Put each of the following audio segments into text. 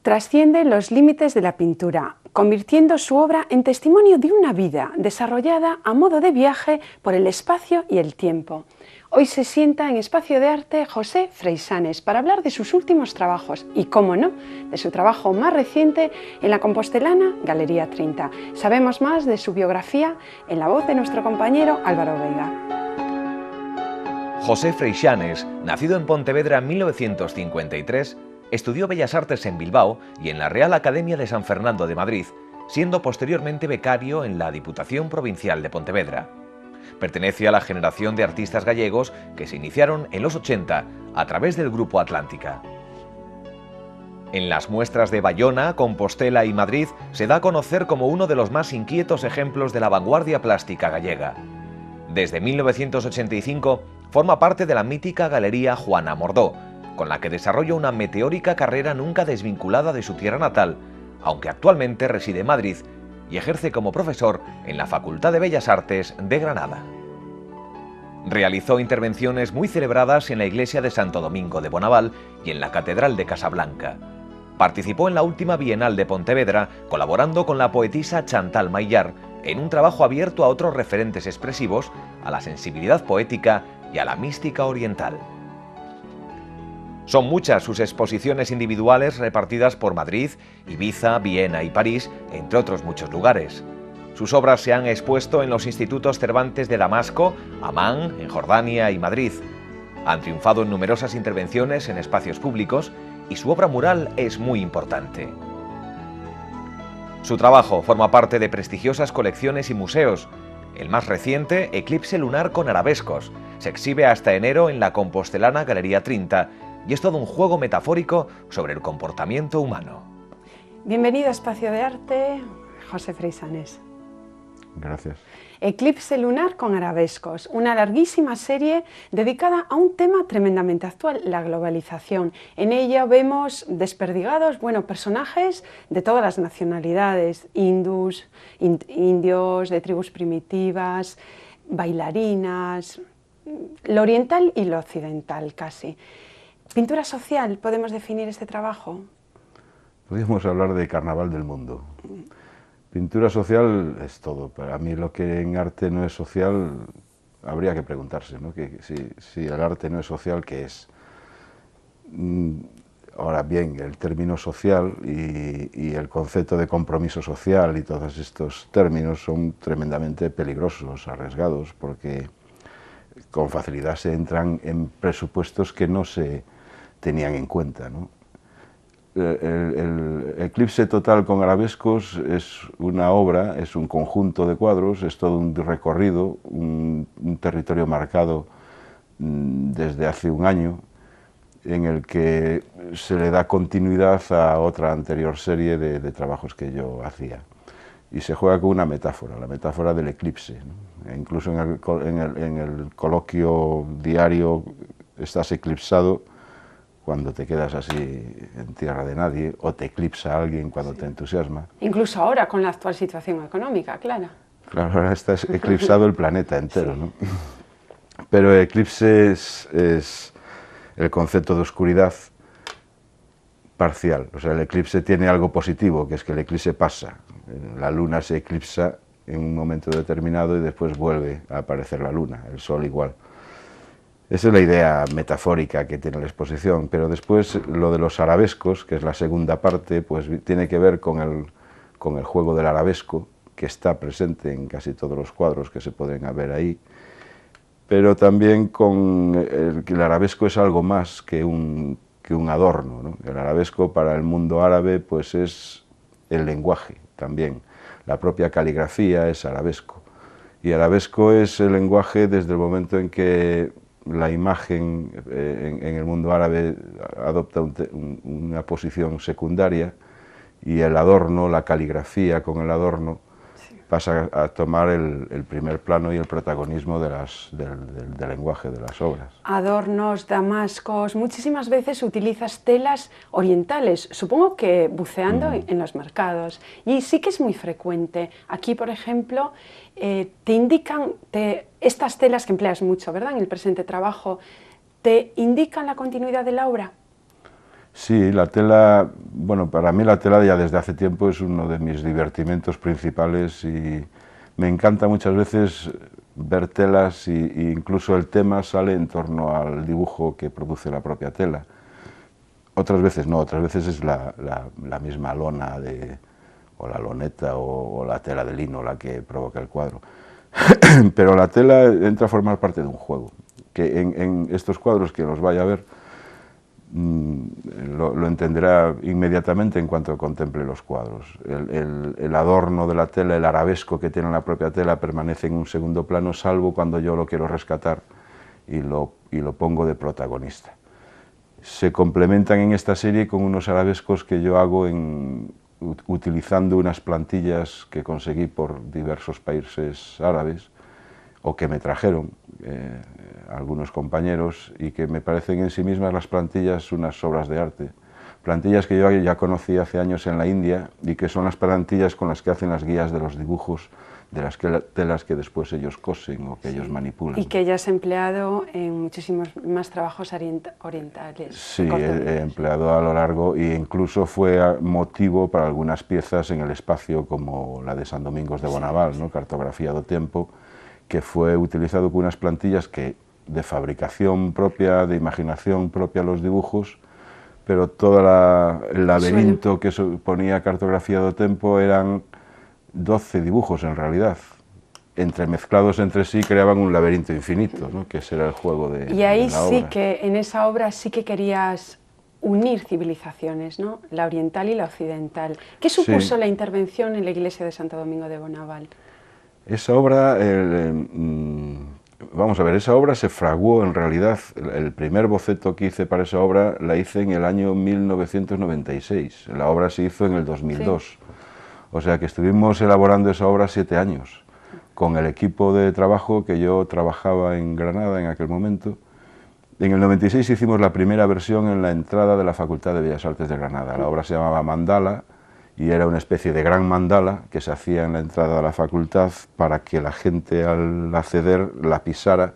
Trasciende los límites de la pintura, convirtiendo su obra en testimonio de una vida desarrollada a modo de viaje por el espacio y el tiempo. Hoy se sienta en Espacio de Arte José Freixanes para hablar de sus últimos trabajos y, cómo no, de su trabajo más reciente en la compostelana Galería 30. Sabemos más de su biografía en la voz de nuestro compañero Álvaro Veiga. José Freixanes, nacido en Pontevedra en 1953, estudió Bellas Artes en Bilbao y en la Real Academia de San Fernando de Madrid, siendo posteriormente becario en la Diputación Provincial de Pontevedra. Pertenece a la generación de artistas gallegos que se iniciaron en los 80 a través del Grupo Atlántica. En las muestras de Bayona, Compostela y Madrid se da a conocer como uno de los más inquietos ejemplos de la vanguardia plástica gallega. Desde 1985 forma parte de la mítica Galería Juana Mordó, con la que desarrolla una meteórica carrera nunca desvinculada de su tierra natal, aunque actualmente reside en Madrid y ejerce como profesor en la Facultad de Bellas Artes de Granada. Realizó intervenciones muy celebradas en la iglesia de Santo Domingo de Bonaval y en la Catedral de Casablanca. Participó en la última Bienal de Pontevedra, colaborando con la poetisa Chantal Maillar en un trabajo abierto a otros referentes expresivos, a la sensibilidad poética y a la mística oriental. Son muchas sus exposiciones individuales repartidas por Madrid, Ibiza, Viena y París, entre otros muchos lugares. Sus obras se han expuesto en los institutos Cervantes de Damasco, Amán, en Jordania y Madrid. Han triunfado en numerosas intervenciones en espacios públicos y su obra mural es muy importante. Su trabajo forma parte de prestigiosas colecciones y museos. El más reciente, Eclipse lunar con arabescos, se exhibe hasta enero en la compostelana Galería 30, y es todo un juego metafórico sobre el comportamiento humano. Bienvenido a Espacio de Arte, José Freixanes. Gracias. Eclipse lunar con arabescos, una larguísima serie dedicada a un tema tremendamente actual, la globalización. En ella vemos desperdigados, personajes de todas las nacionalidades, indios, de tribus primitivas, bailarinas, lo oriental y lo occidental casi. ¿Pintura social podemos definir este trabajo? Podríamos hablar de carnaval del mundo. Pintura social es todo. Para mí lo que en arte no es social, habría que preguntarse, ¿no? Que si el arte no es social, ¿qué es? Ahora bien, el término social y el concepto de compromiso social y todos estos términos son tremendamente peligrosos, arriesgados, porque con facilidad se entran en presupuestos que no se tenían en cuenta, ¿no? El Eclipse total con arabescos es una obra, es un conjunto de cuadros, es todo un recorrido, un territorio marcado desde hace un año, en el que se le da continuidad a otra anterior serie de trabajos que yo hacía. Y se juega con una metáfora, la metáfora del eclipse, ¿no? E incluso en el coloquio diario, estás eclipsado cuando te quedas así en tierra de nadie, o te eclipsa alguien cuando te entusiasma. Incluso ahora, con la actual situación económica, claro. Claro, ahora está eclipsado el planeta entero, ¿no? Pero el eclipse es el concepto de oscuridad parcial. O sea, el eclipse tiene algo positivo, que es que el eclipse pasa. La luna se eclipsa en un momento determinado y después vuelve a aparecer la luna, el sol igual. Esa es la idea metafórica que tiene la exposición, pero después lo de los arabescos, que es la segunda parte, pues tiene que ver con el juego del arabesco, que está presente en casi todos los cuadros que se pueden ver ahí, pero también con el arabesco es algo más que un adorno, ¿no? El arabesco para el mundo árabe pues es el lenguaje también, la propia caligrafía es arabesco, y arabesco es el lenguaje desde el momento en que la imagen en el mundo árabe adopta una posición secundaria y el adorno, la caligrafía con el adorno, pasa a tomar el primer plano y el protagonismo del lenguaje de las obras. Adornos, damascos, muchísimas veces utilizas telas orientales, supongo que buceando en los mercados, y sí que es muy frecuente. Aquí, por ejemplo, te indican, estas telas que empleas mucho, ¿verdad?, en el presente trabajo, ¿te indican la continuidad de la obra? Sí, la tela, bueno, para mí la tela ya desde hace tiempo es uno de mis divertimentos principales y me encanta muchas veces ver telas y incluso el tema sale en torno al dibujo que produce la propia tela. Otras veces no, otras veces es la misma lona o la loneta o la tela de lino la que provoca el cuadro. Pero la tela entra a formar parte de un juego, que en estos cuadros, que los vaya a ver, lo entenderá inmediatamente en cuanto contemple los cuadros. El adorno de la tela, el arabesco que tiene la propia tela, permanece en un segundo plano, salvo cuando yo lo quiero rescatar y lo pongo de protagonista. Se complementan en esta serie con unos arabescos que yo hago utilizando unas plantillas que conseguí por diversos países árabes, o que me trajeron algunos compañeros, y que me parecen en sí mismas las plantillas unas obras de arte. Plantillas que yo ya conocí hace años en la India y que son las plantillas con las que hacen las guías de los dibujos de las telas que después ellos cosen o que ellos manipulan. Y que ya has empleado en muchísimos más trabajos orientales. Sí, he empleado a lo largo, e incluso fue motivo para algunas piezas en el espacio, como la de San Domingos de Bonaval, ¿no? Cartografía do Tempo, que fue utilizado con unas plantillas que de fabricación propia, de imaginación propia los dibujos, pero todo el laberinto que suponía Cartografía do Tempo eran 12 dibujos en realidad, entremezclados entre sí creaban un laberinto infinito, ¿no? Que ese era el juego de la obra. Y ahí sí que, en esa obra sí que querías unir civilizaciones, ¿no? La oriental y la occidental. ¿Qué supuso la intervención en la iglesia de Santo Domingo de Bonaval? Esa obra, vamos a ver, esa obra se fraguó en realidad, el primer boceto que hice para esa obra la hice en el año 1996, la obra se hizo en el 2002, sí. O sea que estuvimos elaborando esa obra 7 años, con el equipo de trabajo que yo trabajaba en Granada en aquel momento. En el 96 hicimos la primera versión en la entrada de la Facultad de Bellas Artes de Granada, la obra se llamaba Mandala, y era una especie de gran mandala que se hacía en la entrada de la facultad para que la gente al acceder la pisara,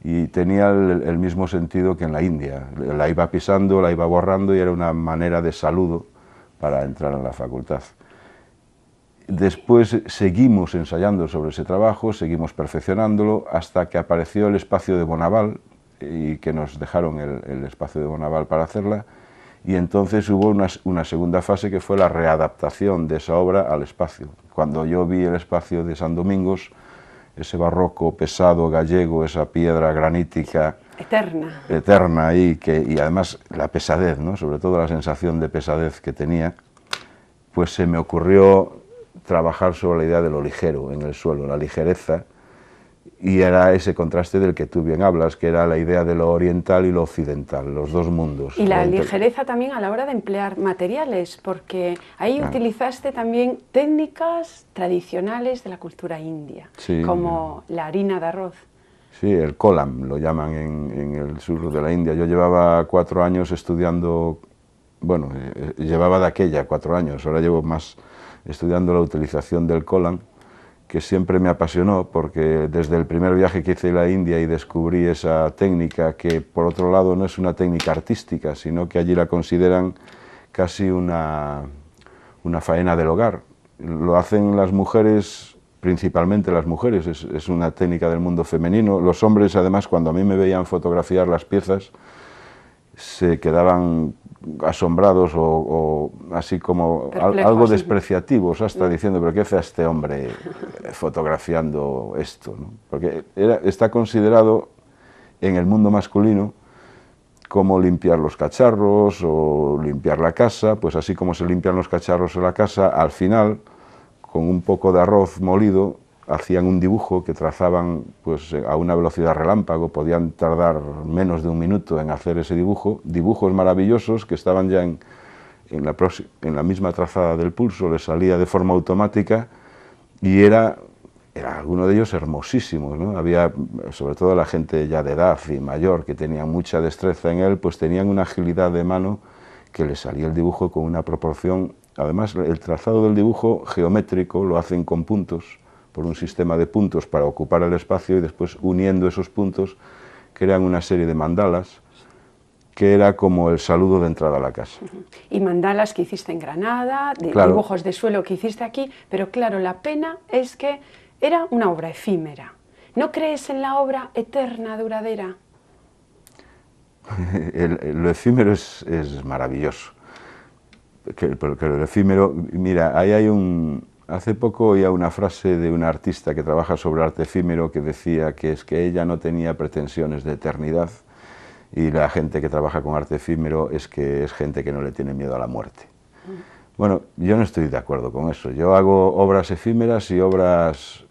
y tenía el mismo sentido que en la India, la iba pisando, la iba borrando y era una manera de saludo para entrar en la facultad. Después seguimos ensayando sobre ese trabajo, seguimos perfeccionándolo hasta que apareció el espacio de Bonaval y que nos dejaron el espacio de Bonaval para hacerla. Y entonces hubo una segunda fase que fue la readaptación de esa obra al espacio. Cuando yo vi el espacio de San Domingos, ese barroco pesado gallego, esa piedra granítica eterna ahí, y además la pesadez, ¿no? Sobre todo la sensación de pesadez que tenía, pues se me ocurrió trabajar sobre la idea de lo ligero en el suelo, la ligereza, y era ese contraste del que tú bien hablas, que era la idea de lo oriental y lo occidental, los dos mundos. Y la ligereza también a la hora de emplear materiales, porque ahí utilizaste también técnicas tradicionales de la cultura india, sí, como la harina de arroz. Sí, el kolam lo llaman en el sur de la India. Yo llevaba 4 años estudiando, bueno, llevaba de aquella 4 años, ahora llevo más estudiando la utilización del kolam, que siempre me apasionó, porque desde el primer viaje que hice a la India y descubrí esa técnica, que por otro lado no es una técnica artística, sino que allí la consideran casi una faena del hogar. Lo hacen las mujeres, principalmente las mujeres, es una técnica del mundo femenino. Los hombres, además, cuando a mí me veían fotografiar las piezas, se quedaban asombrados o así como algo despreciativos, hasta diciendo, pero ¿qué hace este hombre fotografiando esto, ¿no? Porque está considerado en el mundo masculino como limpiar los cacharros o limpiar la casa, pues así como se limpian los cacharros en la casa, al final, con un poco de arroz molido, hacían un dibujo que trazaban pues, a una velocidad relámpago, podían tardar menos de 1 minuto en hacer ese dibujo, dibujos maravillosos que estaban ya en la misma trazada del pulso, les salía de forma automática y era alguno de ellos hermosísimos, ¿no? Había, sobre todo la gente ya de edad y mayor, que tenía mucha destreza en él, pues tenían una agilidad de mano que les salía el dibujo con una proporción, además el trazado del dibujo geométrico lo hacen con puntos, por un sistema de puntos para ocupar el espacio y después uniendo esos puntos crean una serie de mandalas que era como el saludo de entrada a la casa. Y mandalas que hiciste en Granada, Claro. dibujos de suelo que hiciste aquí, pero claro, la pena es que era una obra efímera. ¿No crees en la obra eterna, duradera? Lo efímero es maravilloso. Porque lo efímero, mira, ahí hay hace poco oía una frase de una artista que trabaja sobre arte efímero que decía que es que ella no tenía pretensiones de eternidad y la gente que trabaja con arte efímero es que es gente que no le tiene miedo a la muerte. Bueno, yo no estoy de acuerdo con eso. Yo hago obras efímeras y obras...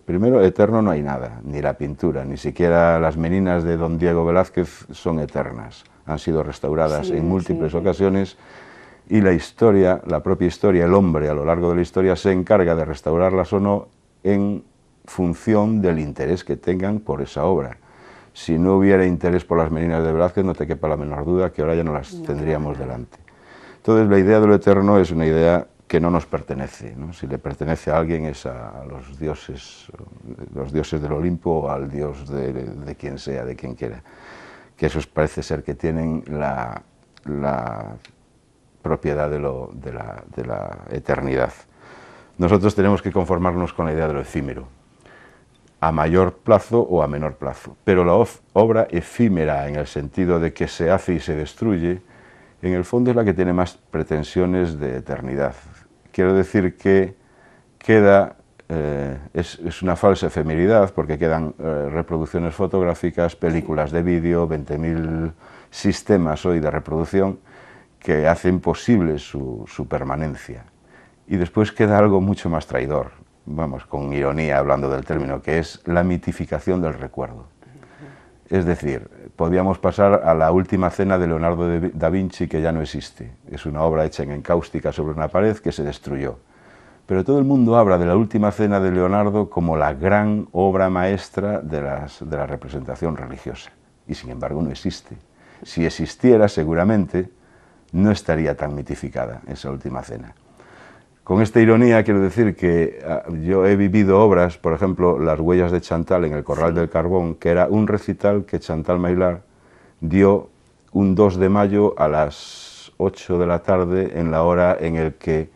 Primero, eterno no hay nada, ni la pintura, ni siquiera las meninas de don Diego Velázquez son eternas. Han sido restauradas en múltiples ocasiones y la historia, la propia historia, el hombre a lo largo de la historia se encarga de restaurarlas o no en función del interés que tengan por esa obra. Si no hubiera interés por las meninas de Velázquez, no te quepa la menor duda que ahora ya no las tendríamos delante. Entonces la idea de lo eterno es una idea que no nos pertenece, ¿no? Si le pertenece a alguien es a los dioses del Olimpo o al dios de quien sea, de quien quiera, que esos parece ser que tienen la propiedad de la eternidad. Nosotros tenemos que conformarnos con la idea de lo efímero, a mayor plazo o a menor plazo, pero la obra efímera en el sentido de que se hace y se destruye, en el fondo es la que tiene más pretensiones de eternidad. Quiero decir que queda, es una falsa efemeridad porque quedan reproducciones fotográficas, películas de vídeo, 20.000 sistemas hoy de reproducción que hacen posible su permanencia. Y después queda algo mucho más traidor, vamos, con ironía hablando del término, que es la mitificación del recuerdo. Es decir, podíamos pasar a la última cena de Leonardo da Vinci, que ya no existe. Es una obra hecha en encáustica sobre una pared que se destruyó. Pero todo el mundo habla de la última cena de Leonardo como la gran obra maestra de la representación religiosa. Y sin embargo no existe. Si existiera, seguramente, no estaría tan mitificada esa última cena. Con esta ironía quiero decir que yo he vivido obras, por ejemplo, Las huellas de Chantal en el Corral del Carbón, que era un recital que Chantal Maillard dio un 2 de mayo a las 8 de la tarde, en la hora en el que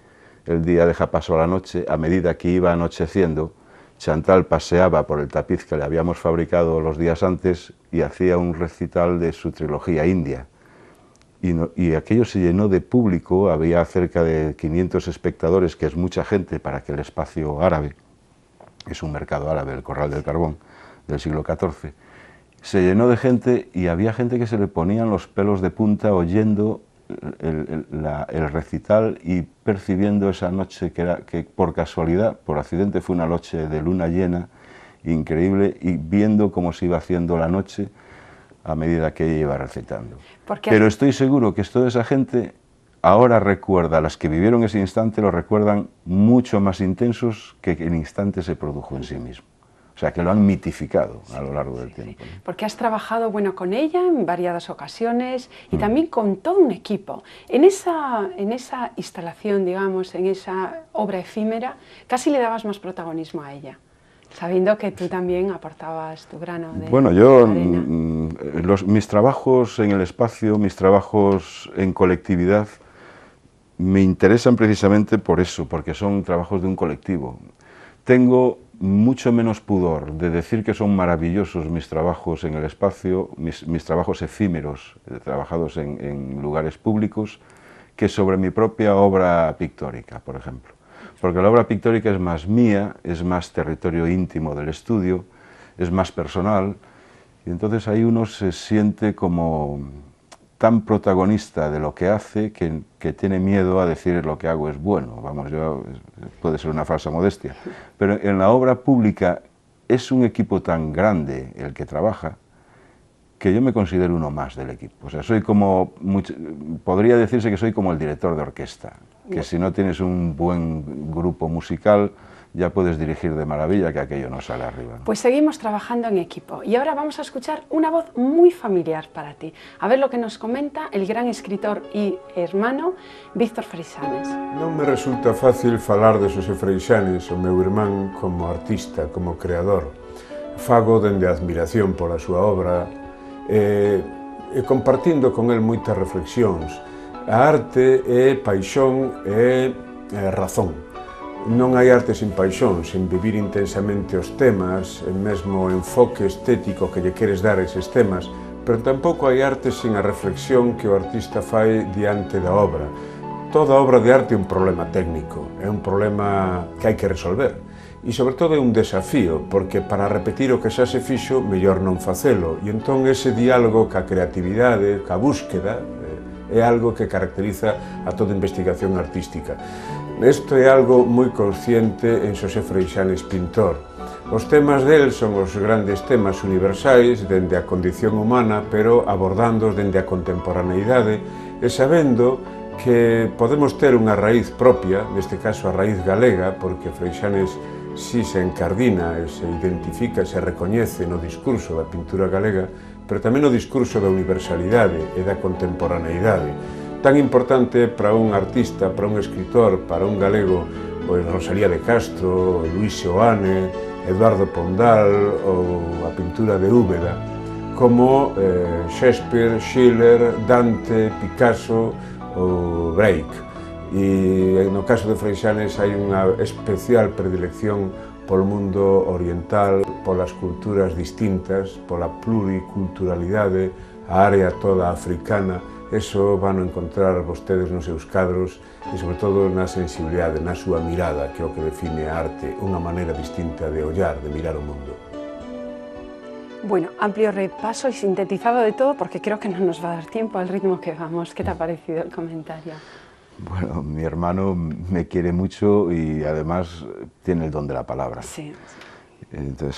el día deja paso a la noche. A medida que iba anocheciendo, Chantal paseaba por el tapiz que le habíamos fabricado los días antes y hacía un recital de su trilogía india. Y aquello se llenó de público, había cerca de 500 espectadores, que es mucha gente para aquel espacio árabe, es un mercado árabe, el Corral del Carbón, del siglo XIV. Se llenó de gente y había gente que se le ponían los pelos de punta oyendo el recital y percibiendo esa noche que por casualidad, por accidente, fue una noche de luna llena, increíble, y viendo cómo se iba haciendo la noche a medida que ella iba recitando. Pero estoy seguro que toda esa gente ahora recuerda, las que vivieron ese instante lo recuerdan mucho más intensos que el instante se produjo en sí mismo. O sea, que lo han mitificado a lo largo del tiempo, ¿no? Porque has trabajado, bueno, con ella en variadas ocasiones y también con todo un equipo. En esa instalación, digamos, en esa obra efímera, casi le dabas más protagonismo a ella, sabiendo que tú también aportabas tu grano de Bueno, yo, arena. mis trabajos en el espacio, mis trabajos en colectividad, me interesan precisamente por eso, porque son trabajos de un colectivo. Tengo mucho menos pudor de decir que son maravillosos mis trabajos en el espacio, mis trabajos efímeros, trabajados en lugares públicos, que sobre mi propia obra pictórica, por ejemplo. Porque la obra pictórica es más mía, es más territorio íntimo del estudio, es más personal, y entonces ahí uno se siente como tan protagonista de lo que hace que tiene miedo a decir lo que hago es bueno. Vamos, puede ser una falsa modestia, pero en la obra pública es un equipo tan grande el que trabaja que yo me considero uno más del equipo. O sea, soy como, podría decirse que soy como el director de orquesta, que si no tienes un buen grupo musical ya puedes dirigir de maravilla, que aquello no sale arriba, ¿no? Pues seguimos trabajando en equipo y ahora vamos a escuchar una voz muy familiar para ti. A ver lo que nos comenta el gran escritor y hermano Víctor Freixanes. Non me resulta fácil falar de Xosé Freixanes, o meu irmán, como artista, como creador. Fago dende a admiración pola súa obra. compartindo con el moitas reflexións. A arte é paixón e razón. Non hai arte sin paixón, sin vivir intensamente os temas, e mesmo o enfoque estético que lle queres dar a eses temas, pero tampouco hai arte sin a reflexión que o artista fai diante da obra. Toda obra de arte é un problema técnico, é un problema que hai que resolver. E, sobre todo, é un desafío, porque para repetir o que xa se fixo, mellor non facelo. E entón, ese diálogo ca creatividade, ca búsqueda, é algo que caracteriza a toda investigación artística. Isto é algo moi consciente en Xosé Freixanes pintor. Os temas del son os grandes temas universais dende a condición humana, pero abordándoos dende a contemporaneidade e sabendo que podemos ter unha raíz propia, neste caso a raíz galega, porque Freixanes si se encardina e se identifica e se recoñece no discurso da pintura galega, pero tamén no discurso da universalidade e da contemporaneidade. Tan importante para un artista, para un escritor, para un galego, pois Rosalía de Castro, Luis Seoane, Eduardo Pondal ou a pintura de Úbeda, como Shakespeare, Schiller, Dante, Picasso ou Brecht. E no caso de Freixanes hai unha especial predilección polo mundo oriental, polas culturas distintas, pola pluriculturalidade, a área toda africana. Eso van a encontrar vostedes nos seus cadros e, sobre todo, na sensibilidade, na súa mirada, que é o que define a arte, unha maneira distinta de ollar, de mirar o mundo. Bueno, amplio repaso y sintetizado de todo, porque creo que no nos va a dar tiempo al ritmo que vamos. ¿Qué te ha parecido el comentario? Bueno, mi hermano me quiere mucho y además tiene el don de la palabra. Sí. Entonces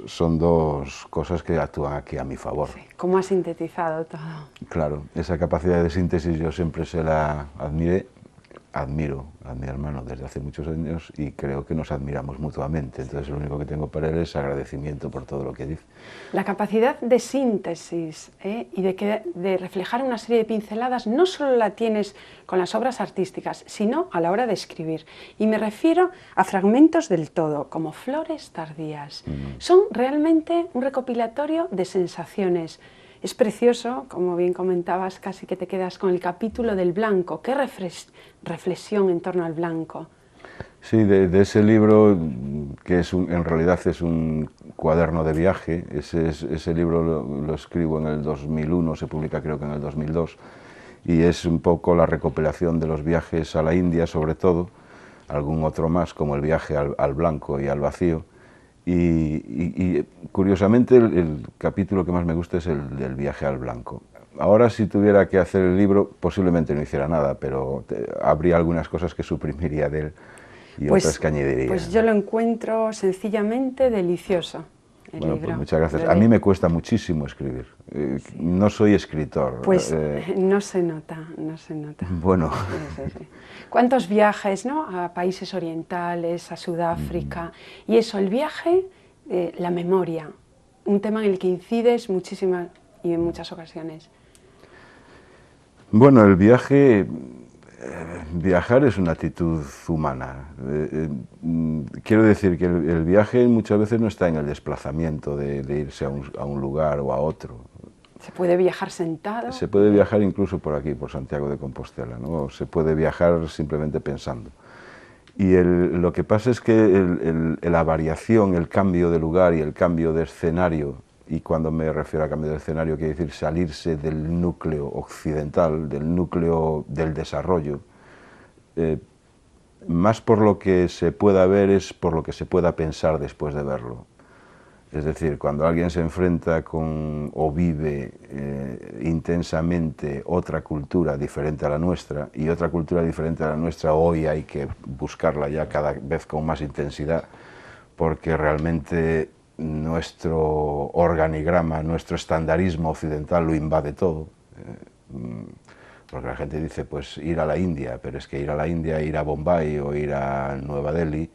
son dos cosas que actúan aquí a mi favor. Sí. ¿Cómo ha sintetizado todo? Claro, esa capacidad de síntesis yo siempre se la admiro a mi hermano desde hace muchos años y creo que nos admiramos mutuamente. Entonces lo único que tengo para él es agradecimiento por todo lo que dice. La capacidad de síntesis y de reflejar una serie de pinceladas no solo la tienes con las obras artísticas, sino a la hora de escribir. Y me refiero a fragmentos del todo, como Flores tardías. Son realmente un recopilatorio de sensaciones. Es precioso, como bien comentabas, casi que te quedas con el capítulo del blanco. ¿Qué reflexión en torno al blanco? Sí, de ese libro, que en realidad es un cuaderno de viaje. Ese libro lo escribo en el 2001, se publica creo que en el 2002, y es un poco la recopilación de los viajes a la India, sobre todo, algún otro más, como el viaje al blanco y al vacío. Y curiosamente el capítulo que más me gusta es el del viaje al blanco. Ahora, si tuviera que hacer el libro, posiblemente no hiciera nada, pero habría algunas cosas que suprimiría de él y otras que añadiría. Pues yo lo encuentro sencillamente delicioso. Bueno, pues muchas gracias. A mí me cuesta muchísimo escribir. No soy escritor. Pues no se nota, no se nota. Bueno. Sí. ¿Cuántos viajes, no? A países orientales, a Sudáfrica? Y eso, el viaje, la memoria, un tema en el que incides muchísimas y en muchas ocasiones. Bueno, el viaje... Viajar es una actitud humana. Quiero decir que el viaje muchas veces no está en el desplazamiento de irse a un lugar o a otro. ¿Se puede viajar sentado? Se puede viajar incluso por aquí, por Santiago de Compostela, ¿no? Se puede viajar simplemente pensando. Y lo que pasa es que la variación, el cambio de lugar y el cambio de escenario, y cuando me refiero a cambio de escenario, quiere decir salirse del núcleo occidental, del núcleo del desarrollo, más por lo que se pueda ver es por lo que se pueda pensar después de verlo. Es decir, cuando alguien se enfrenta con o vive intensamente otra cultura diferente a la nuestra, y otra cultura diferente a la nuestra hoy hay que buscarla ya cada vez con más intensidad, porque realmente nuestro organigrama, nuestro estandarismo occidental lo invade todo. Porque la gente dice, pues ir a la India, pero es que ir a la India, ir a Bombay o ir a Nueva Delhi,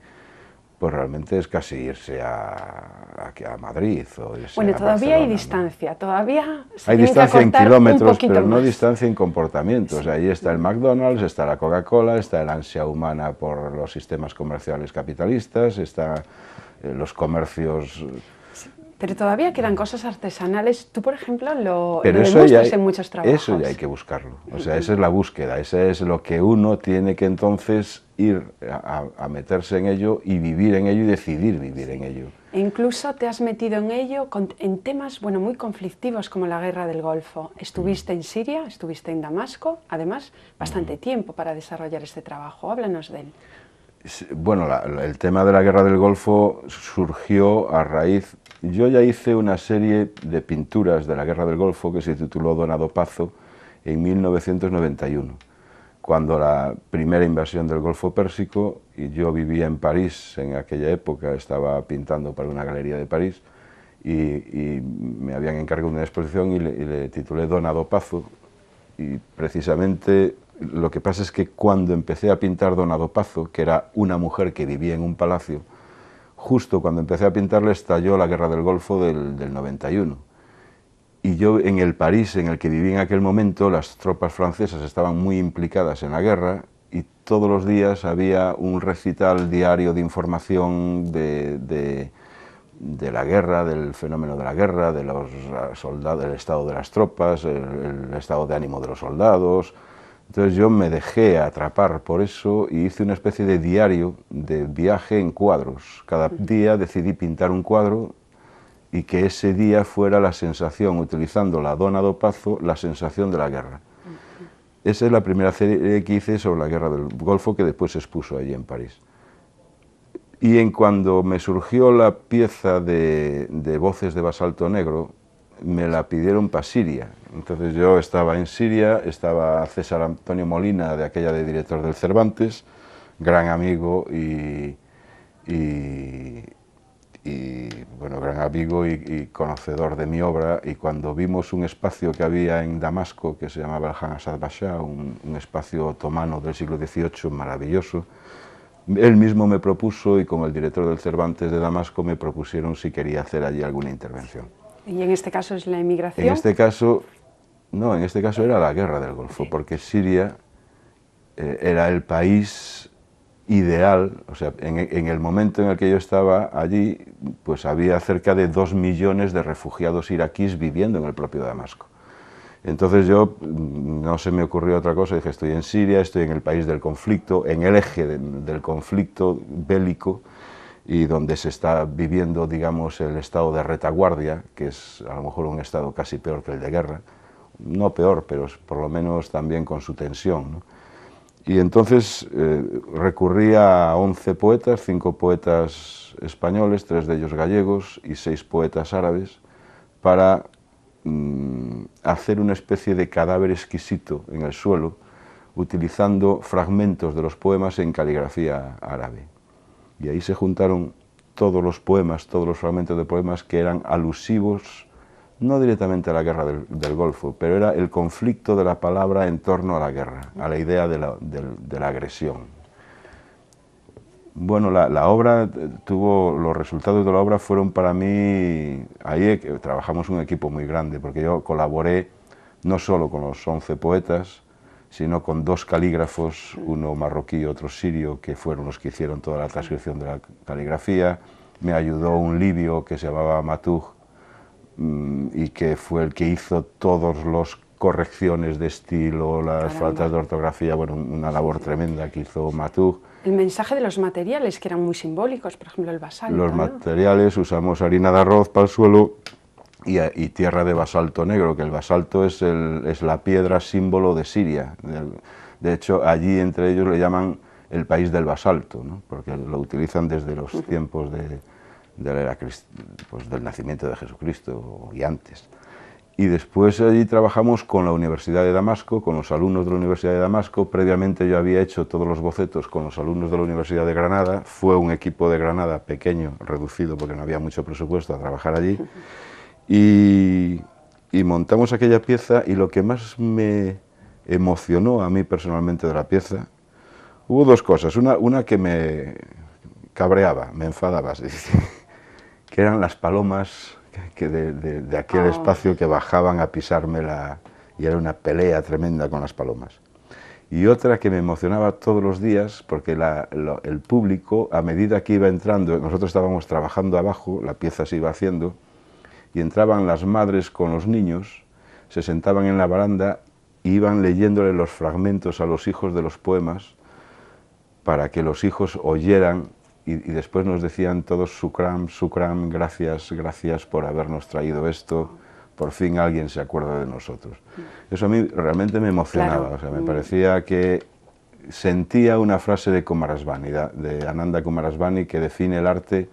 pues realmente es casi irse a Madrid o irse bueno, a todavía Barcelona, hay distancia, ¿no? Todavía se hay tiene distancia que en acortar kilómetros, un poquito pero no más. distancia en comportamientos. Sí. Ahí está el McDonald's, está la Coca-Cola, está el ansia humana por los sistemas comerciales capitalistas, está los comercios Pero todavía quedan cosas artesanales. Tú, por ejemplo, lo Pero demuestras en muchos trabajos. Eso ya hay que buscarlo. O sea, esa es la búsqueda, ese es lo que uno tiene que entonces ir a meterse en ello y vivir en ello y decidir vivir en ello. E incluso te has metido en ello en temas, bueno, muy conflictivos como la guerra del Golfo. Estuviste en Siria, estuviste en Damasco, además bastante tiempo para desarrollar este trabajo. Háblanos de él. Bueno, el tema de la guerra del Golfo surgió a raíz... Yo ya hice una serie de pinturas de la guerra del Golfo que se tituló Donado Pazzo en 1991, cuando la primera invasión del Golfo Pérsico, y yo vivía en París en aquella época, estaba pintando para una galería de París, y me habían encargado una exposición y le titulé Donado Pazzo, y precisamente lo que pasa es que cuando empecé a pintar Donado Pazzo, que era una mujer que vivía en un palacio, justo cuando empecé a pintarle estalló la guerra del Golfo del 91. Y yo en el París en el que viví en aquel momento, las tropas francesas estaban muy implicadas en la guerra y todos los días había un recital diario de información de la guerra, del fenómeno de la guerra, de los soldados, del estado de las tropas, el estado de ánimo de los soldados. Entonces yo me dejé atrapar por eso y hice una especie de diario de viaje en cuadros. Cada día decidí pintar un cuadro y que ese día fuera la sensación, utilizando la Donado Pazzo, la sensación de la guerra. Esa es la primera serie que hice sobre la guerra del Golfo, que después se expuso allí en París. Y cuando me surgió la pieza de Voces de Basalto Negro, me la pidieron para Siria. Entonces yo estaba en Siria, estaba César Antonio Molina, de aquella de director del Cervantes, gran amigo bueno, gran amigo y conocedor de mi obra, y cuando vimos un espacio que había en Damasco que se llamaba el Han Asad Basha, un espacio otomano del siglo XVIII maravilloso, él mismo me propuso, y con el director del Cervantes de Damasco me propusieron si quería hacer allí alguna intervención. ¿Y en este caso es la emigración? En este caso, no, en este caso era la guerra del Golfo, porque Siria era el país ideal, o sea, en el momento en el que yo estaba allí, pues había cerca de 2 millones de refugiados iraquíes viviendo en el propio Damasco. Entonces yo, no se me ocurrió otra cosa, dije, estoy en Siria, estoy en el país del conflicto, en el eje del conflicto bélico, y donde se está viviendo, digamos, el estado de retaguardia, que es a lo mejor un estado casi peor que el de guerra, no peor, pero por lo menos también con su tensión, ¿no? Y entonces recurrí a 11 poetas, 5 poetas españoles, 3 de ellos gallegos y 6 poetas árabes, para hacer una especie de cadáver exquisito en el suelo, utilizando fragmentos de los poemas en caligrafía árabe. Y ahí se juntaron todos los poemas, todos los fragmentos de poemas que eran alusivos, no directamente a la guerra del Golfo, pero era el conflicto de la palabra en torno a la guerra, a la idea de la agresión. Bueno, la obra los resultados de la obra fueron para mí, ahí trabajamos un equipo muy grande, porque yo colaboré no solo con los 11 poetas, sino con 2 calígrafos, uno marroquí y otro sirio, que fueron los que hicieron toda la transcripción de la caligrafía. Me ayudó un libio que se llamaba Matouh, y que fue el que hizo todas las correcciones de estilo, las faltas de ortografía, bueno, una labor tremenda que hizo Matouh. El mensaje de los materiales, que eran muy simbólicos, por ejemplo el basalto, Los ¿no? materiales, usamos harina de arroz para el suelo y tierra de basalto negro, que el basalto es la piedra símbolo de Siria. De hecho, allí entre ellos le llaman el país del basalto, ¿no? Porque lo utilizan desde los tiempos del nacimiento de Jesucristo y antes. Y después allí trabajamos con la Universidad de Damasco, con los alumnos de la Universidad de Damasco. Previamente yo había hecho todos los bocetos con los alumnos de la Universidad de Granada. Fue un equipo de Granada pequeño, reducido, porque no había mucho presupuesto a trabajar allí. Y montamos aquella pieza, y lo que más me emocionó a mí personalmente de la pieza, hubo 2 cosas. Una que me cabreaba, me enfadaba, que eran las palomas de aquel espacio que bajaban a pisármela, y era una pelea tremenda con las palomas. Y otra que me emocionaba todos los días, porque el público, a medida que iba entrando, nosotros estábamos trabajando abajo, la pieza se iba haciendo, y entraban las madres con los niños, se sentaban en la baranda e iban leyéndole los fragmentos a los hijos de los poemas para que los hijos oyeran y después nos decían todos Shukram, Shukram, gracias, gracias por habernos traído esto, por fin alguien se acuerda de nosotros. Eso a mí realmente me emocionaba, claro. O sea, me parecía que sentía una frase de Coomaraswamy, de Ananda Coomaraswamy, que define el arte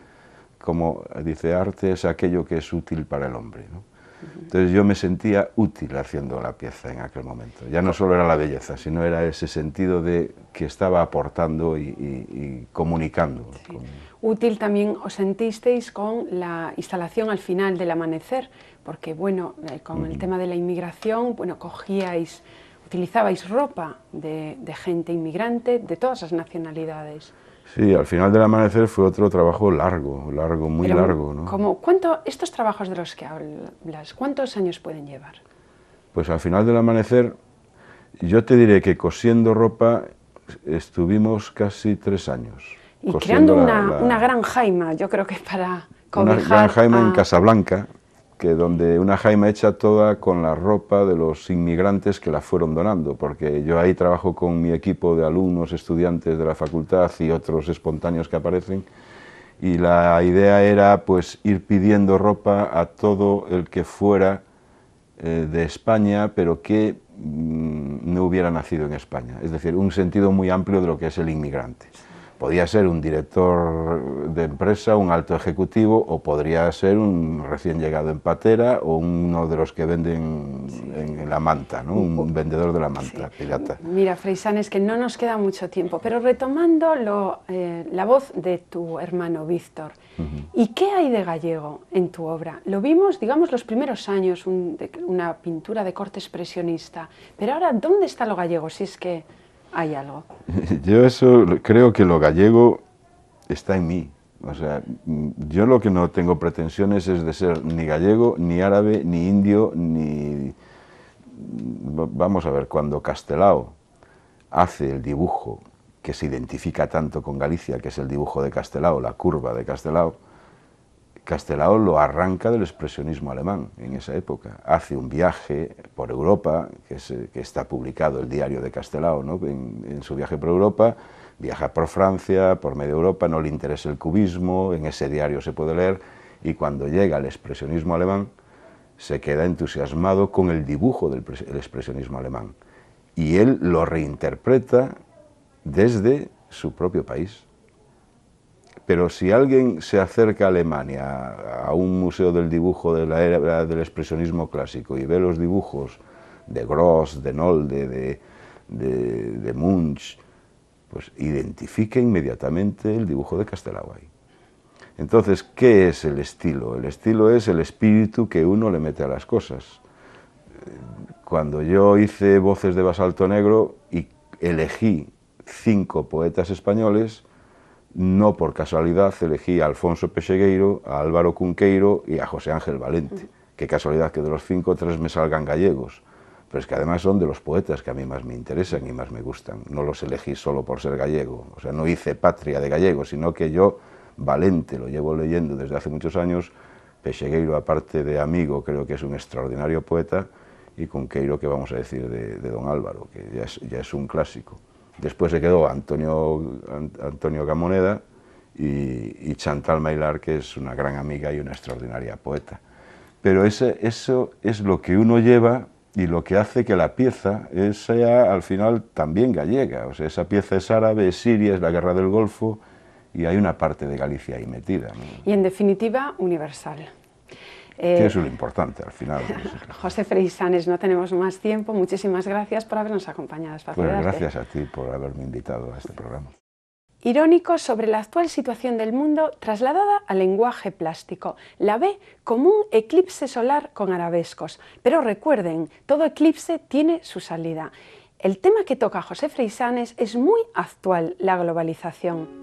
como, dice, arte es aquello que es útil para el hombre, ¿no? Entonces yo me sentía útil haciendo la pieza en aquel momento. Ya no solo era la belleza, sino era ese sentido de que estaba aportando y comunicando. Sí. Útil también os sentisteis con la instalación al final del amanecer, porque bueno, con el tema de la inmigración, bueno, utilizabais ropa de gente inmigrante de todas las nacionalidades. Sí, al final del amanecer fue otro trabajo largo, muy largo, ¿no? Estos trabajos de los que hablas, ¿cuántos años pueden llevar? Pues al final del amanecer, yo te diré que cosiendo ropa estuvimos casi 3 años. Y creando una gran jaima, yo creo que para cobijar... Una gran jaima en Casablanca, donde una jaima hecha toda con la ropa de los inmigrantes que la fueron donando, porque yo ahí trabajo con mi equipo de alumnos, estudiantes de la facultad y otros espontáneos que aparecen, y la idea era pues ir pidiendo ropa a todo el que fuera de España, pero que no hubiera nacido en España, es decir, un sentido muy amplio de lo que es el inmigrante. Podía ser un director de empresa, un alto ejecutivo, o podría ser un recién llegado en patera o uno de los que venden en la manta, ¿no? Un vendedor de la manta, pirata. Mira, Freixanes, que no nos queda mucho tiempo, pero retomando la voz de tu hermano Víctor, ¿y qué hay de gallego en tu obra? Lo vimos, digamos, los primeros años, una pintura de corte expresionista, pero ahora, ¿dónde está lo gallego, si es que hay algo? Yo creo que lo gallego está en mí. O sea, yo lo que no tengo pretensiones es de ser ni gallego, ni árabe, ni indio, ni... Vamos a ver, cuando Castelao hace el dibujo que se identifica tanto con Galicia, que es el dibujo de Castelao, la curva de Castelao, Castelao lo arranca del expresionismo alemán en esa época. Hace un viaje por Europa, que está publicado el diario de Castelao, ¿no? En su viaje por Europa, viaja por Francia, por medio Europa, no le interesa el cubismo, en ese diario se puede leer, y cuando llega al expresionismo alemán, se queda entusiasmado con el dibujo del expresionismo alemán. Y él lo reinterpreta desde su propio país. Pero si alguien se acerca a Alemania, a un museo del dibujo de la era del expresionismo clásico, y ve los dibujos de Gross, de Nolde, de Munch, pues identifica inmediatamente el dibujo de Castelao ahí. Entonces, ¿qué es el estilo? El estilo es el espíritu que uno le mete a las cosas. Cuando yo hice Voces de Basalto Negro y elegí 5 poetas españoles, no por casualidad elegí a Alfonso Pexegueiro, a Álvaro Cunqueiro y a José Ángel Valente. Qué casualidad que de los 5, 3 me salgan gallegos, pero es que además son de los poetas que a mí más me interesan y más me gustan. No los elegí solo por ser gallego, o sea, no hice patria de gallegos, sino que yo, Valente, lo llevo leyendo desde hace muchos años, Pexegueiro, aparte de amigo, creo que es un extraordinario poeta, y Cunqueiro, que vamos a decir de don Álvaro, que ya es un clásico. Después se quedó Antonio Gamoneda y Chantal Mailar, que es una gran amiga y una extraordinaria poeta. Pero eso es lo que uno lleva y lo que hace que la pieza sea al final también gallega. O sea, esa pieza es árabe, es siria, es la guerra del Golfo y hay una parte de Galicia ahí metida, ¿no? Y en definitiva, universal. Que eso es lo importante al final. José Freixanes, no tenemos más tiempo. Muchísimas gracias por habernos acompañado. Pues gracias a ti por haberme invitado a este programa. Irónico sobre la actual situación del mundo trasladada al lenguaje plástico. La ve como un eclipse solar con arabescos. Pero recuerden, todo eclipse tiene su salida. El tema que toca José Freixanes es muy actual, la globalización.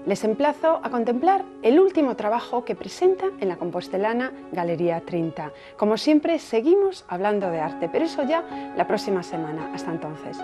Les emplazo a contemplar el último trabajo que presenta en la compostelana Galería 30. Como siempre, seguimos hablando de arte, pero eso ya la próxima semana. Hasta entonces.